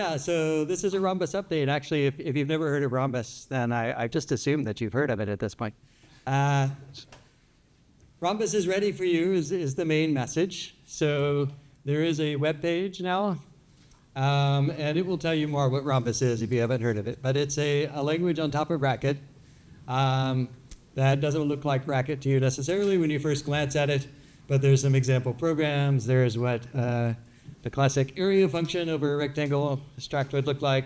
Yeah, so this is a Rhombus update. Actually, if you've never heard of Rhombus, then I just assumed that you've heard of it at this point. Rhombus is ready for you is the main message. So there is a web page now, and it will tell you more what Rhombus is if you haven't heard of it. But it's a language on top of Racket that doesn't look like Racket to you necessarily when you first glance at it, but there's some example programs. There's what the classic area function over a rectangle abstract would look like,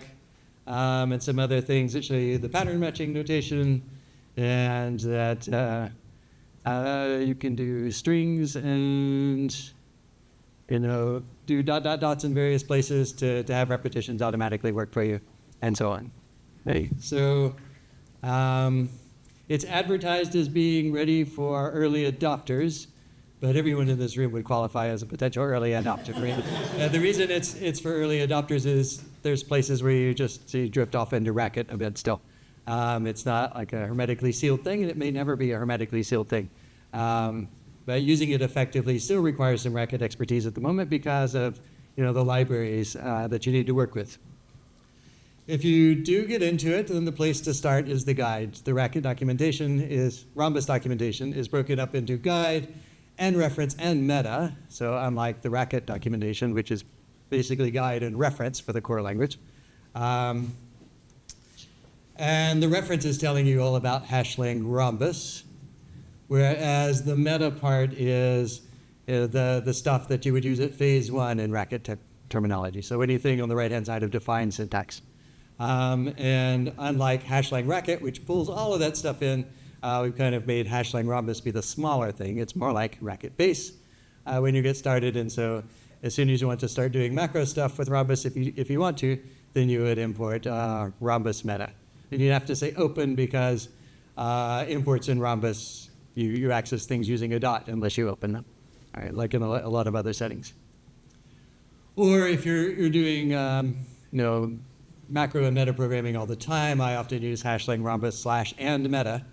and some other things that show you the pattern matching notation, and that you can do strings and do dots in various places to have repetitions automatically work for you, and so on. Hey. So it's advertised as being ready for early adopters, but everyone in this room would qualify as a potential early adopter. The reason it's for early adopters is there's places where you just drift off into Racket a bit still. It's not like a hermetically sealed thing, and it may never be a hermetically sealed thing. But using it effectively still requires some Racket expertise at the moment because of the libraries that you need to work with. If you do get into it, then the place to start is the guide. The Racket documentation Rhombus documentation is broken up into guide and reference and meta. So unlike the Racket documentation, which is basically guide and reference for the core language. And the reference is telling you all about hashlang Rhombus, whereas the meta part is the stuff that you would use at phase 1 in Racket terminology. So anything on the right-hand side of defined syntax. And unlike hashlang Racket, which pulls all of that stuff in, we've kind of made hashlang Rhombus be the smaller thing. It's more like Racket base when you get started. And so as soon as you want to start doing macro stuff with Rhombus, if you want to, then you would import Rhombus meta. And you'd have to say open because imports in Rhombus, you access things using a dot unless you open them, all right, like in a lot of other settings. Or if you're doing macro and meta programming all the time, I often use hashlang Rhombus / and meta,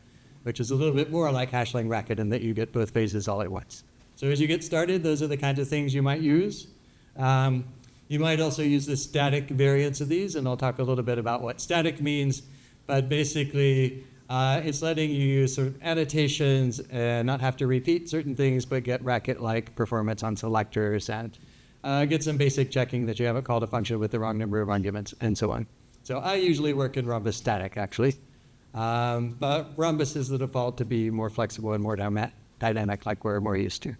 which is a little bit more like hashlang Racket in that you get both phases all at once. So as you get started, those are the kinds of things you might use. You might also use the static variants of these, and I'll talk a little bit about what static means, but basically it's letting you use sort of annotations and not have to repeat certain things, but get Racket-like performance on selectors and get some basic checking that you haven't called a function with the wrong number of arguments, and so on. So I usually work in Rhombus static, actually. But Rhombus is the default to be more flexible and more dynamic like we're more used to.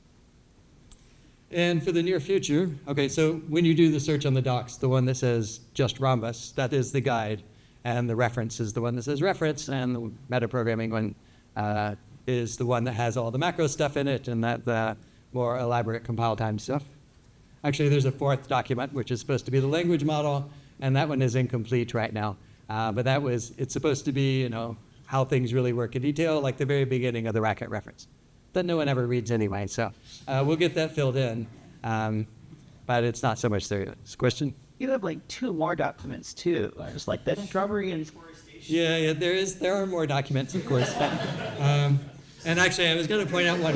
And for the near future, okay, so when you do the search on the docs, the one that says just Rhombus, that is the guide, and the reference is the one that says reference, and the metaprogramming one is the one that has all the macro stuff in it and the more elaborate compile time stuff. Actually, there's a fourth document, which is supposed to be the language model, and that one is incomplete right now. But it's supposed to be, how things really work in detail, like the very beginning of the Racket reference that no one ever reads anyway. So we'll get that filled in, but it's not so much there. Question? You have like 2 more documents too. There's like the shrubbery and forestation. Yeah, there are more documents, of course. And actually, I was going to point out one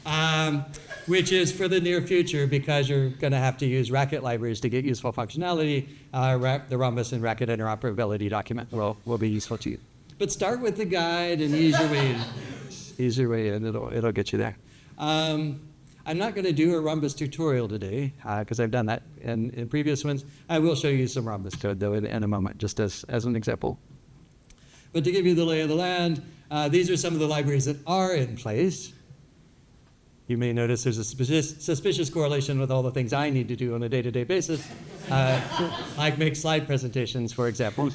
more. Which is for the near future, because you're going to have to use Racket libraries to get useful functionality. The Rhombus and Racket interoperability document will be useful to you. But start with the guide and ease your way in. It'll get you there. I'm not going to do a Rhombus tutorial today because I've done that in previous ones. I will show you some Rhombus code though in a moment, just as an example. But to give you the lay of the land, these are some of the libraries that are in place. You may notice there's a suspicious correlation with all the things I need to do on a day-to-day basis, like make slide presentations, for example.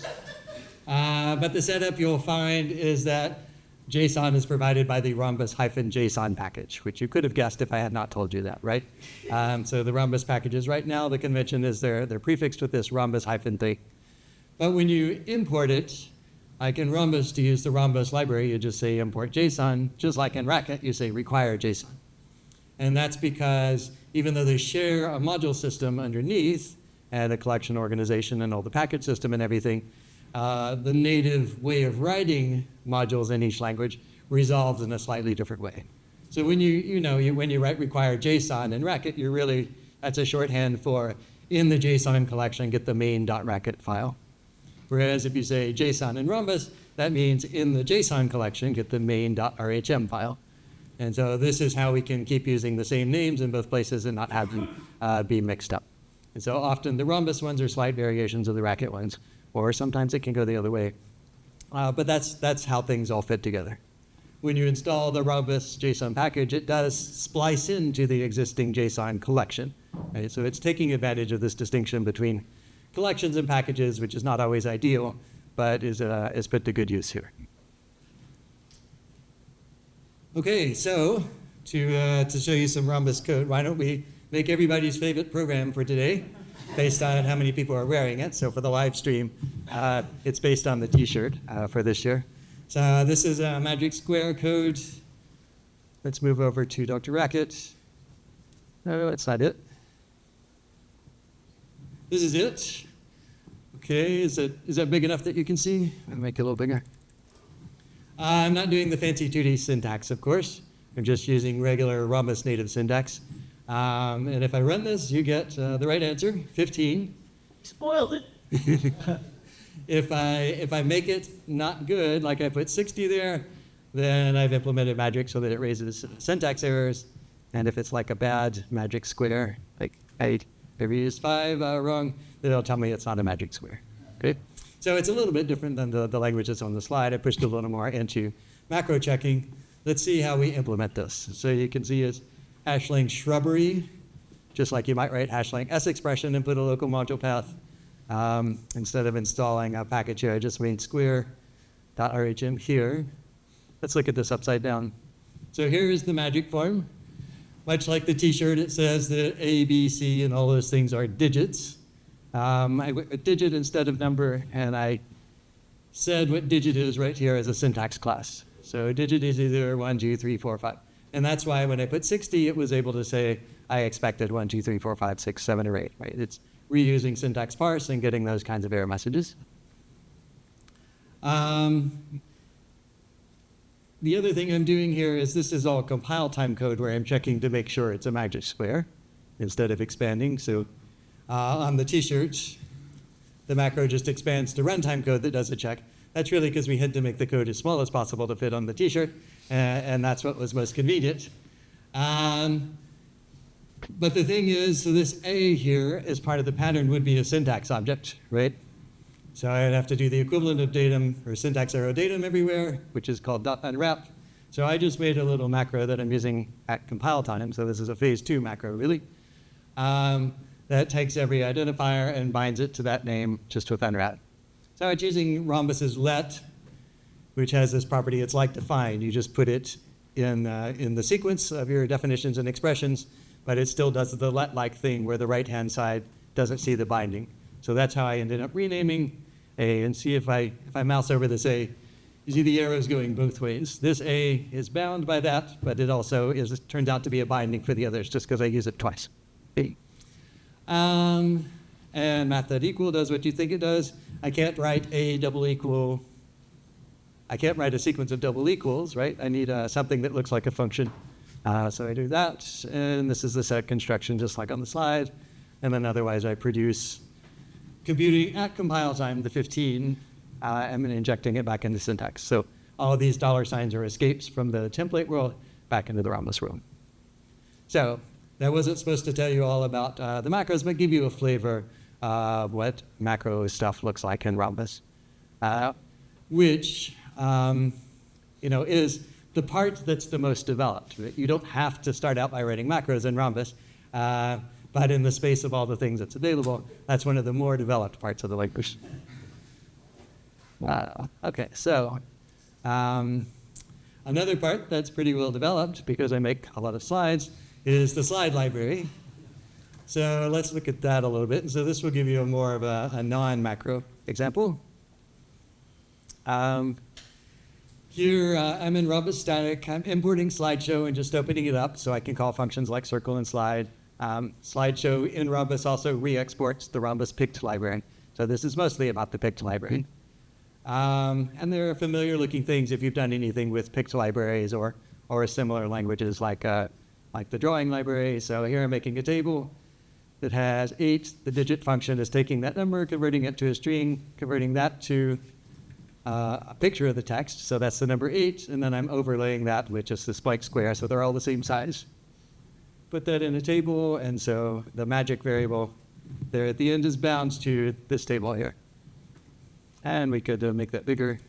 But the setup you'll find is that JSON is provided by the Rhombus-JSON package, which you could have guessed if I had not told you that, right? So the Rhombus packages right now, the convention is they're prefixed with this Rhombus-thing. But when you import it, like in Rhombus, to use the Rhombus library, you just say import JSON. Just like in Racket, you say require JSON. And that's because even though they share a module system underneath and a collection organization and all the package system and everything, the native way of writing modules in each language resolves in a slightly different way. So when you write require JSON in Racket, that's a shorthand for in the JSON collection, get the main.racket file. Whereas if you say JSON in Rhombus, that means in the JSON collection, get the main.rhm file. And so this is how we can keep using the same names in both places and not have them be mixed up. And so often the Rhombus ones are slight variations of the Racket ones, or sometimes it can go the other way. But that's how things all fit together. When you install the Rhombus JSON package, it does splice into the existing JSON collection. Right? So it's taking advantage of this distinction between collections and packages, which is not always ideal, but is put to good use here. Okay, so to show you some Rhombus code, why don't we make everybody's favorite program for today based on how many people are wearing it. So for the live stream, it's based on the t-shirt for this year. So this is a magic square code. Let's move over to Dr. Racket. No, that's not it. This is it. Okay, is that big enough that you can see? I'll make it a little bigger. I'm not doing the fancy 2D syntax, of course. I'm just using regular Rhombus native syntax. And if I run this, you get the right answer, 15. Spoiled it. If I make it not good, like I put 60 there, then I've implemented magic so that it raises syntax errors. And if it's like a bad magic square, like I used 5 wrong, then it'll tell me it's not a magic square. Okay? So it's a little bit different than the language that's on the slide. I pushed a little more into macro checking. Let's see how we implement this. So you can see it's hashlink shrubbery, just like you might write hashlink s expression and put a local module path. Instead of installing a package here, I just made square.rhm here. Let's look at this upside down. So here is the magic form. Much like the t-shirt, it says that A, B, C, and all those things are digits. I went with digit instead of number, and I said what digit is right here as a syntax class. So digit is either 1, 2, 3, 4, 5. And that's why when I put 60, it was able to say I expected 1, 2, 3, 4, 5, 6, 7, or 8. Right? It's reusing syntax parse and getting those kinds of error messages. The other thing I'm doing here is this is all compile time code where I'm checking to make sure it's a magic square instead of expanding. So on the t-shirts, the macro just expands to runtime code that does a check. That's really because we had to make the code as small as possible to fit on the t-shirt, and that's what was most convenient. But the thing is, so this A here as part of the pattern would be a syntax object, right? So I'd have to do the equivalent of datum or syntax arrow datum everywhere, which is called .unwrap. So I just made a little macro that I'm using at compile time. So this is a phase 2 macro, really. That takes every identifier and binds it to that name just with unwrap. So it's using Rhombus's let, which has this property it's like defined. You just put it in the sequence of your definitions and expressions, but it still does the let-like thing where the right-hand side doesn't see the binding. So that's how I ended up renaming A. And see if I mouse over this A, you see the arrows going both ways. This A is bound by that, but it also turns out to be a binding for the others just because I use it twice. A. And math.equal does what you think it does. I can't write a double equal. I can't write a sequence of double equals, right? I need something that looks like a function. So I do that, and this is the set construction just like on the slide. And then otherwise I produce computing at compile time, the 15, and then injecting it back into syntax. So all of these dollar signs are escapes from the template world back into the Rhombus world. So that wasn't supposed to tell you all about the macros, but give you a flavor of what macro stuff looks like in Rhombus, which is the part that's the most developed. You don't have to start out by writing macros in Rhombus, but in the space of all the things that's available, that's one of the more developed parts of the language. Okay, so another part that's pretty well developed, because I make a lot of slides, is the slide library. So let's look at that a little bit. And so this will give you more of a non-macro example. Here, I'm in Rhombus static. I'm importing slideshow and just opening it up so I can call functions like circle and slide. Slideshow in Rhombus also re-exports the Rhombus Pict library. So this is mostly about the Pict library. And there are familiar looking things if you've done anything with Pict libraries or similar languages like the drawing library. So here I'm making a table. that has 8. The digit function is taking that number, converting it to a string, converting that to a picture of the text. So that's the number 8, and then I'm overlaying that with just the spike square, so they're all the same size. Put that in a table, and so the magic variable there at the end is bound to this table here. And we could make that bigger.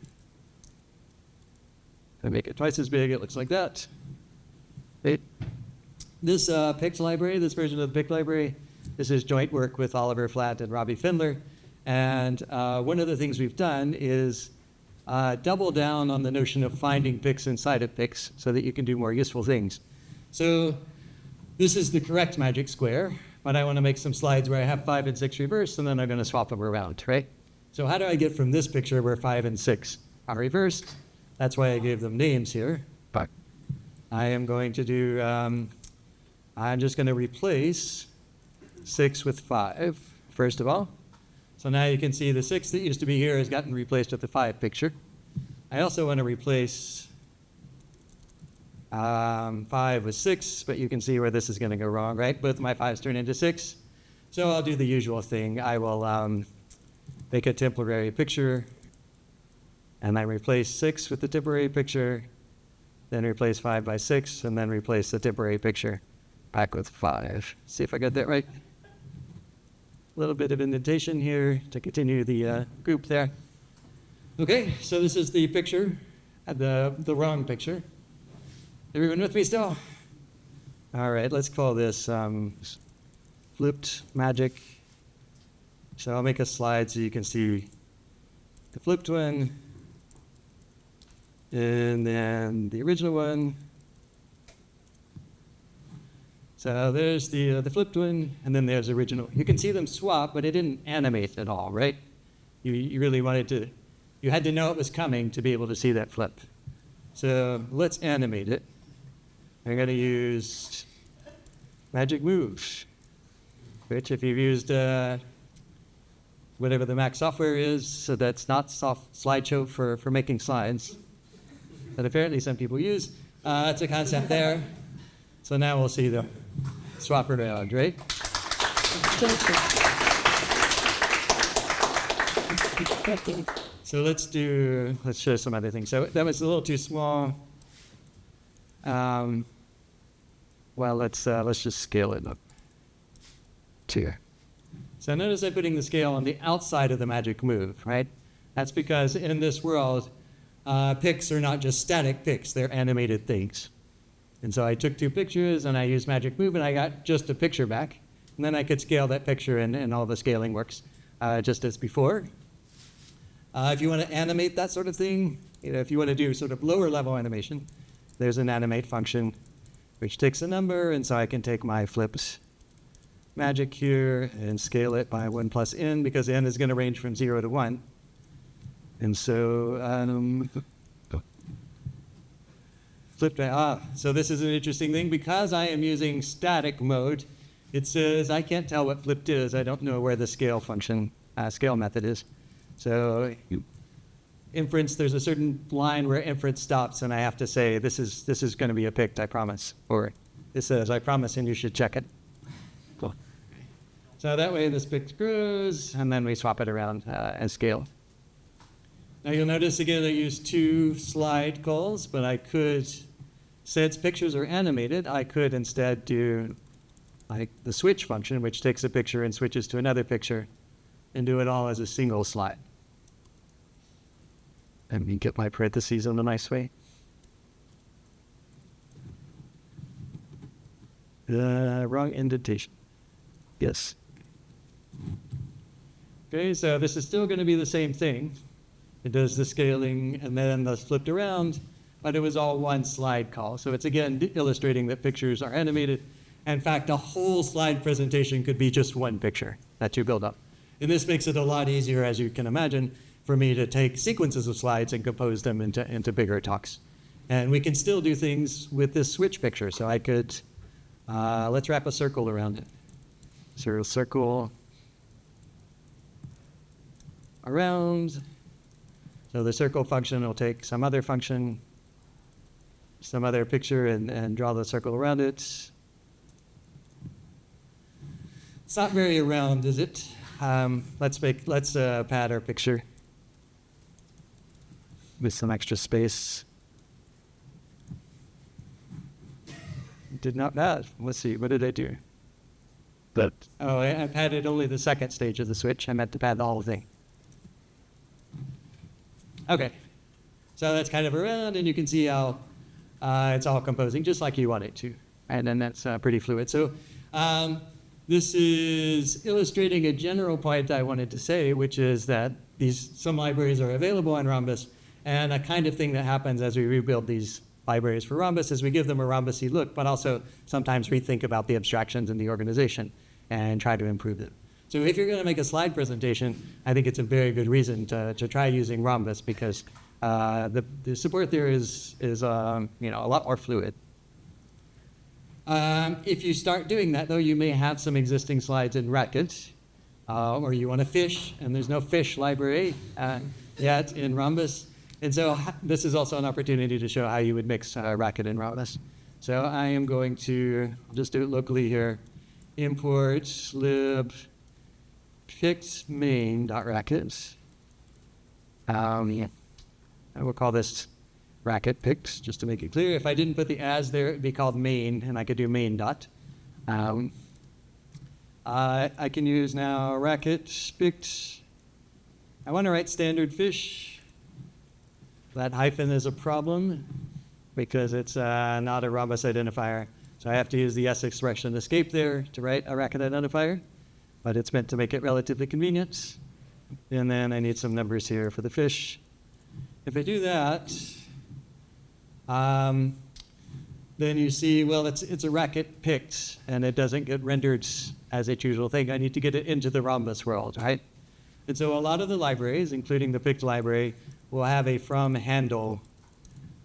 And make it twice as big, it looks like that. This Pict library, this version of the Pict library, this is joint work with Oliver Flatt and Robbie Findler. And one of the things we've done is double down on the notion of finding Picts inside of Picts so that you can do more useful things. So this is the correct magic square, but I want to make some slides where I have 5 and 6 reversed, and then I'm going to swap them around, right? So how do I get from this picture where 5 and 6 are reversed? That's why I gave them names here. But I am going to do, I'm just going to replace 6 with 5, first of all. So now you can see the 6 that used to be here has gotten replaced with the 5 picture. I also want to replace 5 with 6, but you can see where this is going to go wrong, right? Both my 5s turn into 6. So I'll do the usual thing. I will make a temporary picture, and I replace 6 with the temporary picture, then replace 5 by 6, and then replace the temporary picture back with 5. See if I got that right. A little bit of indentation here to continue the group there. Okay, so this is the picture, the wrong picture. Everyone with me still? All right, let's call this flipped magic. So I'll make a slide so you can see the flipped one, and then the original one. So there's the flipped one, and then there's the original. You can see them swap, but it didn't animate at all, right? You really wanted to, you had to know it was coming to be able to see that flip. So let's animate it. I'm going to use Magic Move, which if you've used whatever the Mac software is, so that's not slideshow for making slides, that apparently some people use. That's a concept there. So now we'll see the swap around, right? So let's show some other things. So that was a little too small. Well, let's just scale it up to here. So notice I'm putting the scale on the outside of the magic move, right? That's because in this world, Picts are not just static Picts, they're animated things. And so I took 2 pictures and I used magic move and I got just a picture back. And then I could scale that picture and all the scaling works just as before. If you want to animate that sort of thing, if you want to do sort of lower level animation, there's an animate function which takes a number, and so I can take my flipped magic here and scale it by 1 plus n, because n is going to range from 0 to 1. And so so this is an interesting thing. Because I am using static mode, it says I can't tell what flipped is. I don't know where the scale function, scale method is. So inference, there's a certain line where inference stops, and I have to say, this is going to be a Pict, I promise. Or it says, I promise, and you should check it. Cool. So that way this Pict grows, and then we swap it around and scale. Now you'll notice again I used 2 slide calls, but I could, since pictures are animated, I could instead do like the switch function, which takes a picture and switches to another picture, and do it all as a single slide. Let me get my parentheses in a nice way. Wrong indentation. Yes. Okay, so this is still going to be the same thing. It does the scaling and then the flipped around, but it was all one slide call. So it's again illustrating that pictures are animated. In fact, a whole slide presentation could be just one picture that you build up. And this makes it a lot easier, as you can imagine, for me to take sequences of slides and compose them into bigger talks. And we can still do things with this switch picture. So I could, let's wrap a circle around it. So we'll circle around. So the circle function will take some other function, some other picture, and draw the circle around it. It's not very round, is it? Let's pad our picture with some extra space. Did not pad. Let's see, what did I do? I padded only the second stage of the switch. I meant to pad the whole thing. Okay, so that's kind of around, and you can see how it's all composing just like you want it to, and then that's pretty fluid. So this is illustrating a general point I wanted to say, which is that some libraries are available in Rhombus, and a kind of thing that happens as we rebuild these libraries for Rhombus is we give them a Rhombus-y look, but also sometimes rethink about the abstractions in the organization and try to improve them. So if you're going to make a slide presentation, I think it's a very good reason to try using Rhombus, because the support there is a lot more fluid. If you start doing that, though, you may have some existing slides in Racket, or you want to fish, and there's no fish library yet in Rhombus. And so this is also an opportunity to show how you would mix Racket and Rhombus. So I am going to just do it locally here. Import lib pict main.racket. I will call this Racket Pict, just to make it clear. If I didn't put the as there, it would be called main, and I could do main dot. I can use now Racket Pict. I want to write standard fish. That hyphen is a problem because it's not a Rhombus identifier. So I have to use the S expression escape there to write a Racket identifier, but it's meant to make it relatively convenient. And then I need some numbers here for the fish. If I do that, then you see, well, it's a Racket Pict, and it doesn't get rendered as its usual thing. I need to get it into the Rhombus world, right? And so a lot of the libraries, including the Pict library, will have a from handle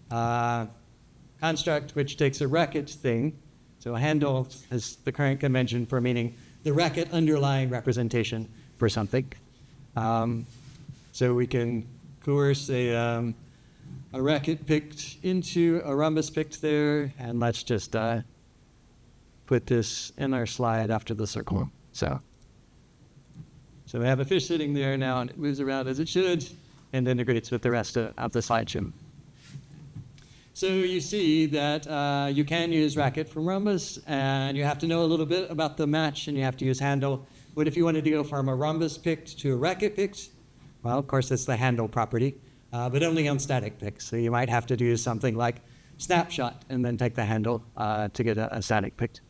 construct, which takes a Racket thing. So a handle is the current convention for meaning the Racket underlying representation for something. So we can coerce a Racket Pict into a Rhombus Pict there, and let's just put this in our slide after the circle. So we have a fish sitting there now, and it moves around as it should, and integrates with the rest of the slideshow. So you see that you can use Racket from Rhombus, and you have to know a little bit about the match, and you have to use handle. But if you wanted to go from a Rhombus Pict to a Racket Pict, well, of course, it's the handle property, but only on static Picts. So you might have to do something like snapshot and then take the handle to get a static Pict.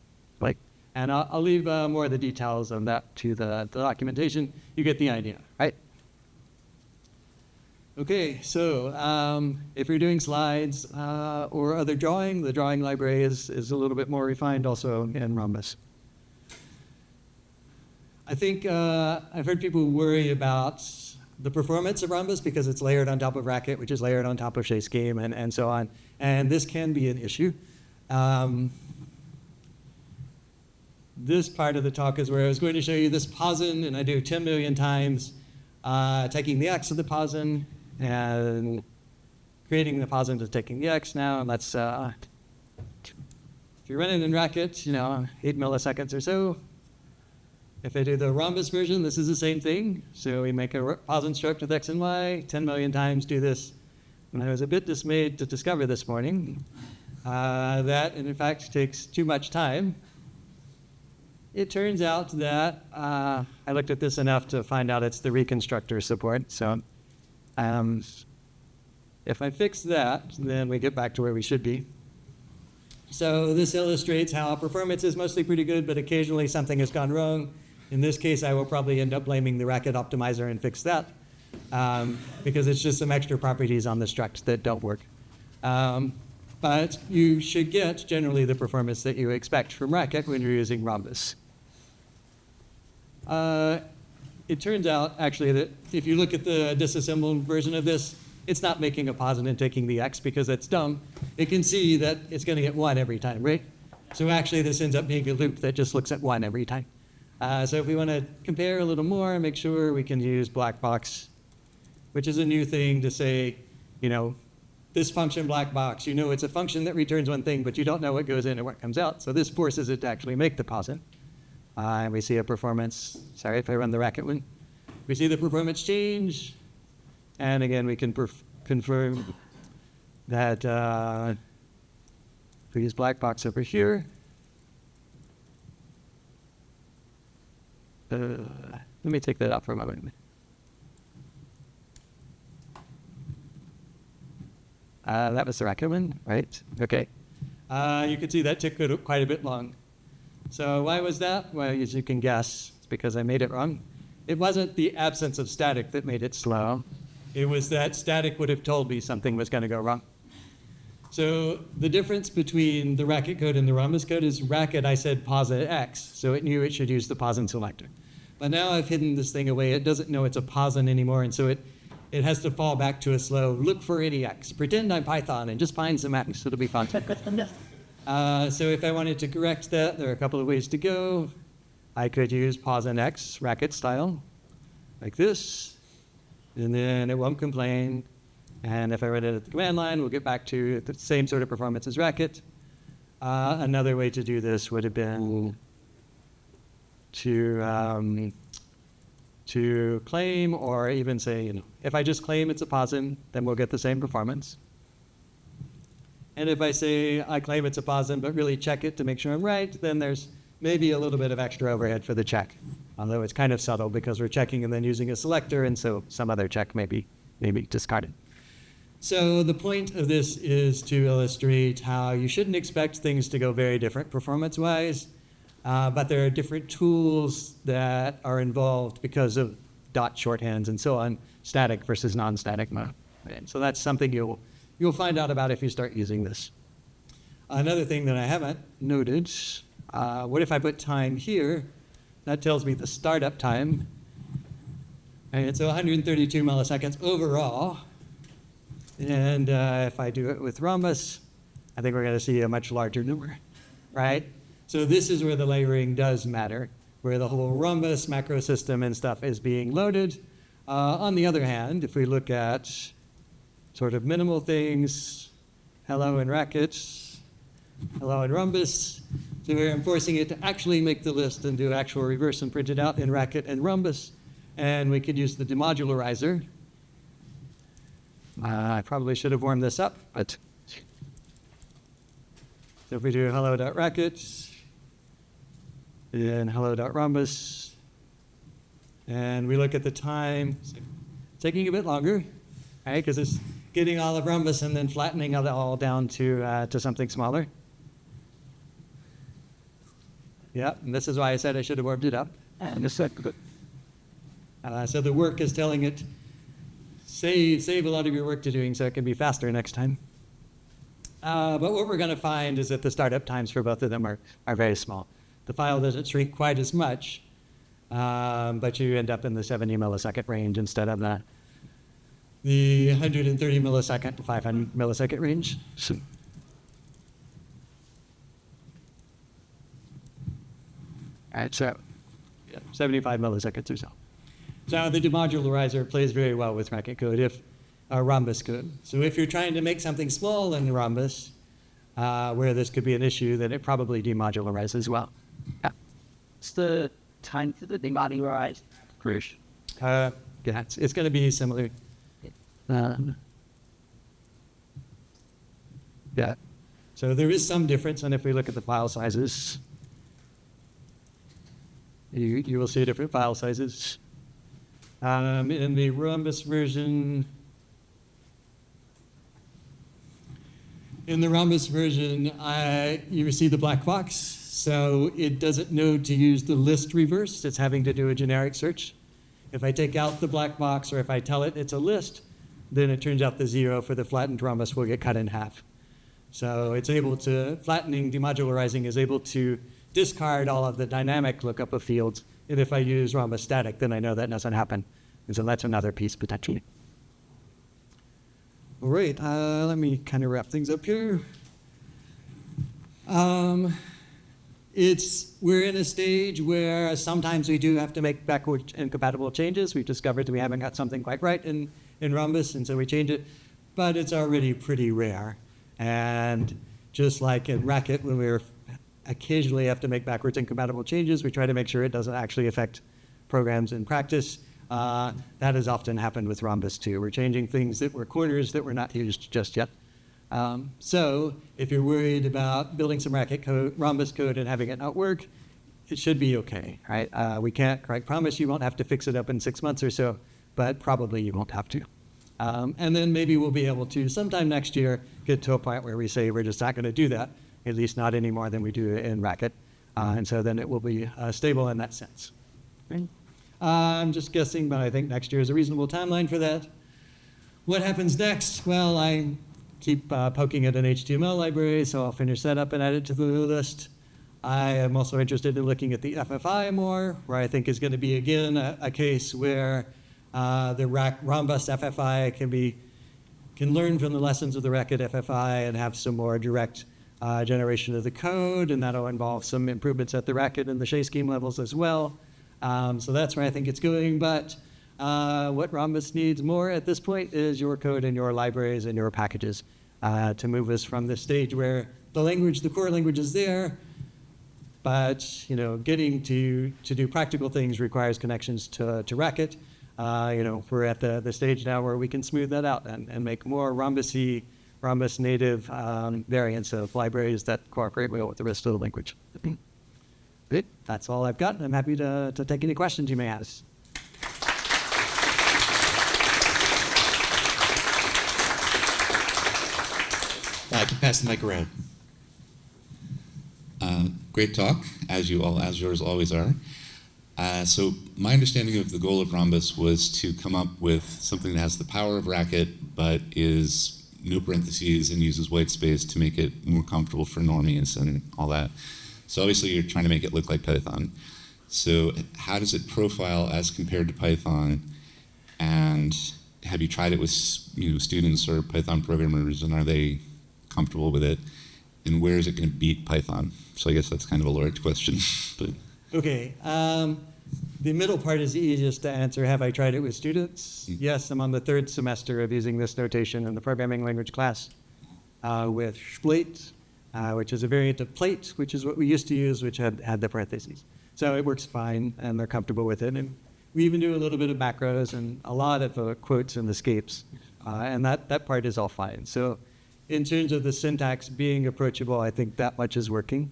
And I'll leave more of the details of that to the documentation. You get the idea, right? Okay, so if you're doing slides or other drawing, the drawing library is a little bit more refined also in Rhombus. I think I've heard people worry about the performance of Rhombus because it's layered on top of Racket, which is layered on top of Shea Scheme, and so on. And this can be an issue. This part of the talk is where I was going to show you this posin, and I do 10 million times, taking the x of the posin and creating the posin to taking the x now. And let's, if you're running in Racket, 8 milliseconds or so. If I do the Rhombus version, this is the same thing. So we make a posin struct with x and y, 10 million times do this. And I was a bit dismayed to discover this morning that, in fact, takes too much time. It turns out that I looked at this enough to find out it's the reconstructor support. So if I fix that, then we get back to where we should be. So this illustrates how performance is mostly pretty good, but occasionally something has gone wrong. In this case, I will probably end up blaming the Racket optimizer and fix that because it's just some extra properties on the struct that don't work. But you should get generally the performance that you expect from Racket when you're using Rhombus. It turns out, actually, that if you look at the disassembled version of this, it's not making a posin and taking the x because it's dumb. It can see that it's going to get 1 every time, right? So actually, this ends up being a loop that just looks at 1 every time. So if we want to compare a little more, make sure we can use black box, which is a new thing to say, this function black box, it's a function that returns one thing, but you don't know what goes in and what comes out. So this forces it to actually make the posin. And we see a performance, sorry if I run the Racket one. We see the performance change. And again, we can confirm that if we use black box over here, let me take that out for a moment. That was the Racket one, right? Okay. You can see that took quite a bit long. So why was that? Well, as you can guess, it's because I made it wrong. It wasn't the absence of static that made it slow. It was that static would have told me something was going to go wrong. So the difference between the Racket code and the Rhombus code is Racket, I said pause at X, so it knew it should use the posin selector. But now I've hidden this thing away. It doesn't know it's a posin anymore, and so it has to fall back to a slow, look for any X. Pretend I'm Python and just find some X. It'll be fun. So if I wanted to correct that, there are a couple of ways to go. I could use posin X, Racket style, like this, and then it won't complain. And if I run it at the command line, we'll get back to the same sort of performance as Racket. Another way to do this would have been to claim, or even say, if I just claim it's a posin, then we'll get the same performance. And if I say I claim it's a posin, but really check it to make sure I'm right, then there's maybe a little bit of extra overhead for the check. Although it's kind of subtle because we're checking and then using a selector, and so some other check may be discarded. So the point of this is to illustrate how you shouldn't expect things to go very different performance-wise, but there are different tools that are involved because of dot shorthands and so on, static versus non-static mode. And so that's something you'll find out about if you start using this. Another thing that I haven't noted, what if I put time here? That tells me the startup time. And so 132 milliseconds overall. And if I do it with Rhombus, I think we're going to see a much larger number, right? So this is where the layering does matter, where the whole Rhombus macro system and stuff is being loaded. On the other hand, if we look at sort of minimal things, hello in Racket, hello in Rhombus, so we're enforcing it to actually make the list and do actual reverse and print it out in Racket and Rhombus. And we could use the demodularizer. I probably should have warmed this up, but so if we do hello.racket, and hello.rhombus, and we look at the time, it's taking a bit longer, right? Because it's getting all of Rhombus and then flattening it all down to something smaller. Yeah, and this is why I said I should have warmed it up. And this is good. So the work is telling it, save a lot of your work to doing so it can be faster next time. But what we're going to find is that the startup times for both of them are very small. The file doesn't shrink quite as much, but you end up in the 70 millisecond range instead of the 130 millisecond to 500 millisecond range. So, all right, so 75 milliseconds or so. So the demodularizer plays very well with Racket code, Rhombus code. So if you're trying to make something small in Rhombus, where this could be an issue, then it probably demodularizes well. Yeah. What's the time for the demodularize? Yeah, it's going to be similar. Yeah. So there is some difference, and if we look at the file sizes, you will see different file sizes. In the Rhombus version, you see the black box, so it doesn't know to use the list reverse. It's having to do a generic search. If I take out the black box, or if I tell it it's a list, then it turns out the 0 for the flattened Rhombus will get cut in half. So it's able to, demodularizing is able to discard all of the dynamic lookup of fields. And if I use Rhombus static, then I know that doesn't happen. And so that's another piece potentially. All right, let me kind of wrap things up here. We're in a stage where sometimes we do have to make backward incompatible changes. We've discovered that we haven't got something quite right in Rhombus, and so we change it. But it's already pretty rare. And just like in Racket, when we were occasionally have to make backwards incompatible changes. We try to make sure it doesn't actually affect programs in practice. That has often happened with Rhombus too. We're changing things that were corners that were not used just yet. So if you're worried about building some Racket code, Rhombus code and having it not work, it should be okay, right? We can't quite promise you won't have to fix it up in 6 months or so, but probably you won't have to. And then maybe we'll be able to, sometime next year, get to a point where we say we're just not going to do that, at least not any more than we do in Racket. And so then it will be stable in that sense. Right? I'm just guessing, but I think next year is a reasonable timeline for that. What happens next? Well, I keep poking at an HTML library, so I'll finish that up and add it to the list. I am also interested in looking at the FFI more, where I think is going to be, again, a case where the Rhombus FFI can learn from the lessons of the Racket FFI and have some more direct generation of the code, and that'll involve some improvements at the Racket and the Shea scheme levels as well. So that's where I think it's going, but what Rhombus needs more at this point is your code and your libraries and your packages to move us from this stage where the core language is there, but getting to do practical things requires connections to Racket. We're at the stage now where we can smooth that out and make more Rhombus native variants of libraries that cooperate well with the rest of the language. Good. That's all I've got. I'm happy to take any questions you may ask. I can pass the mic around. Great talk, as yours always are. So my understanding of the goal of Rhombus was to come up with something that has the power of Racket, but is no parentheses and uses white space to make it more comfortable for normies and all that. So obviously you're trying to make it look like Python. So how does it profile as compared to Python? And have you tried it with students or Python programmers, and are they comfortable with it? And where is it going to beat Python? So I guess that's kind of a large question. But Okay. The middle part is the easiest to answer. Have I tried it with students? Yes, I'm on the 3rd semester of using this notation in the programming language class with Split, which is a variant of plate, which is what we used to use, which had the parentheses. So it works fine, and they're comfortable with it. And we even do a little bit of macros and a lot of quotes and escapes, and that part is all fine. So in terms of the syntax being approachable, I think that much is working.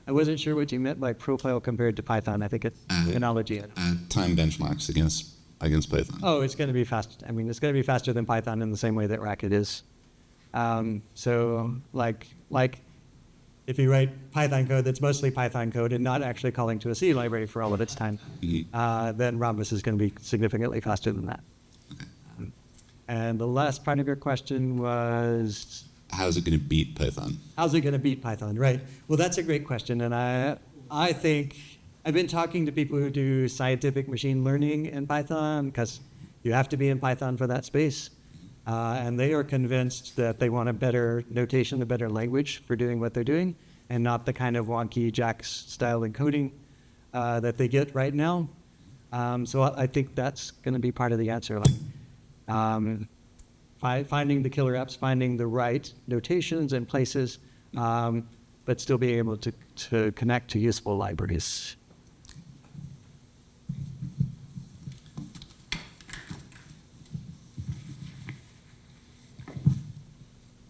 I wasn't sure what you meant by profile compared to Python. I think it's analogy. Time benchmarks against Python. Oh, it's going to be fast. I mean, it's going to be faster than Python in the same way that Racket is. So like if you write Python code that's mostly Python code and not actually calling to a C library for all of its time, then Rhombus is going to be significantly faster than that. Okay. And the last part of your question was... How's it going to beat Python? How's it going to beat Python? Right. Well, that's a great question. And I think I've been talking to people who do scientific machine learning in Python, because you have to be in Python for that space. And they are convinced that they want a better notation, a better language for doing what they're doing, and not the kind of wonky JAX-style encoding that they get right now. So I think that's going to be part of the answer. Finding the killer apps, finding the right notations and places, but still being able to connect to useful libraries.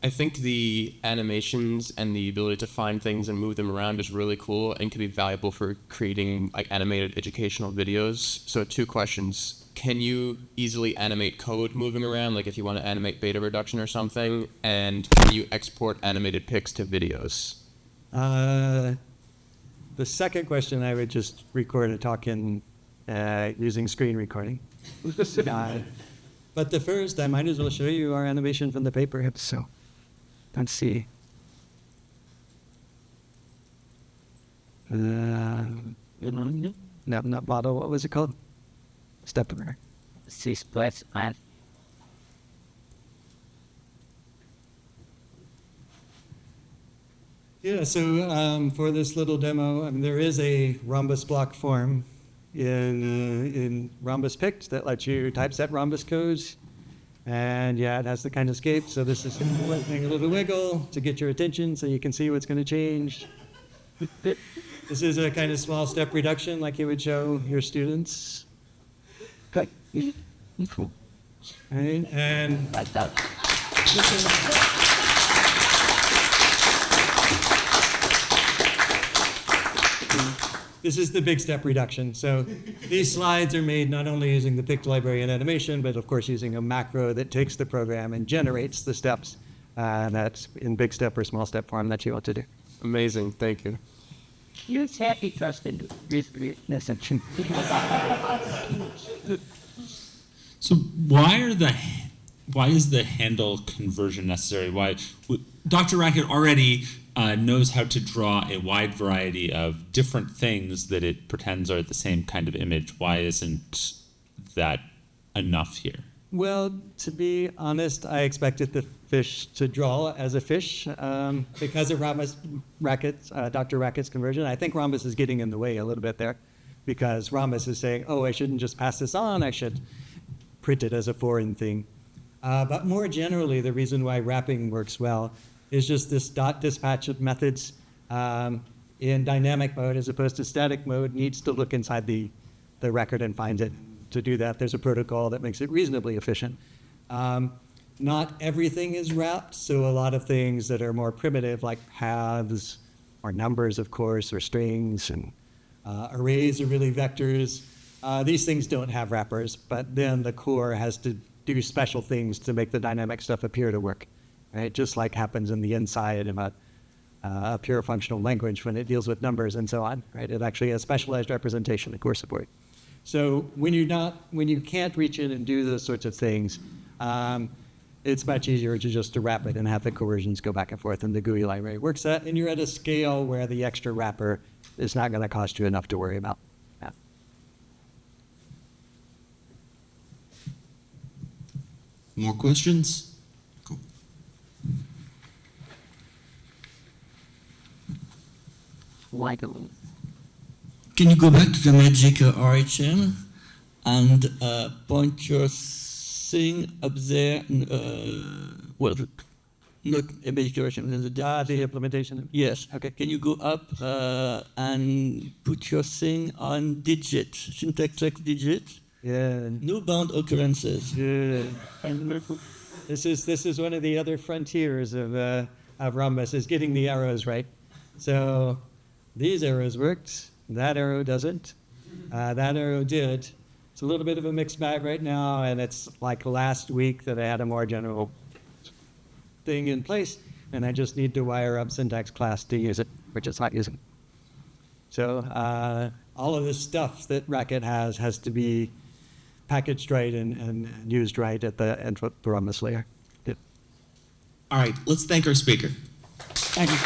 I think the animations and the ability to find things and move them around is really cool and can be valuable for creating animated educational videos. So 2 questions. Can you easily animate code moving around, like if you want to animate beta reduction or something? And can you export animated pics to videos? The second question, I would just record a talk in using screen recording. But the first, I might as well show you our animation from the paper. So let's see. No, not model. What was it called? Step in there. C splits, man. Yeah, so for this little demo, there is a Rhombus block form in Rhombus Pict that lets you typeset Rhombus codes. And yeah, it has the kind of escape. So this is a little wiggle to get your attention so you can see what's going to change. This is a kind of small step reduction like you would show your students. Good. Right? And Like that. this is the big step reduction. So these slides are made not only using the Pict library and animation, but of course using a macro that takes the program and generates the steps that's in big step or small step form that you want to do. Amazing. Thank you. Use happy trusted listen. So why is the handle conversion necessary? Dr. Racket already knows how to draw a wide variety of different things that it pretends are the same kind of image. Why isn't that enough here? Well, to be honest, I expected the fish to draw as a fish because of Dr. Racket's conversion. I think Rhombus is getting in the way a little bit there because Rhombus is saying, oh, I shouldn't just pass this on, I should print it as a foreign thing. But more generally, the reason why wrapping works well is just this dot dispatch of methods in dynamic mode as opposed to static mode needs to look inside the record and find it. To do that, there's a protocol that makes it reasonably efficient. Not everything is wrapped, so a lot of things that are more primitive, like paths or numbers, of course, or strings, and arrays are really vectors. These things don't have wrappers, but then the core has to do special things to make the dynamic stuff appear to work, right? Just like happens in the inside of a pure functional language when it deals with numbers and so on, right? It actually has specialized representation of core support. So when you can't reach in and do those sorts of things, it's much easier to wrap it and have the coercions go back and forth, and the GUI library works that, and you're at a scale where the extra wrapper is not going to cost you enough to worry about. Yeah. More questions? Cool. Like Can you go back to the magic RHM and point your thing up there? Well, not a magic RHM. The implementation. Yes. Okay. Can you go up and put your thing on digit, syntax like digit? Yeah. No bound occurrences. Yeah. This is one of the other frontiers of Rhombus, is getting the arrows right. So these arrows worked. That arrow doesn't. That arrow did. It's a little bit of a mixed bag right now, and it's like last week that I had a more general thing in place, and I just need to wire up syntax class to use it, which it's not using. So all of this stuff that Racket has to be packaged right and used right at the Rhombus layer. Yeah. All right, let's thank our speaker. Thank you.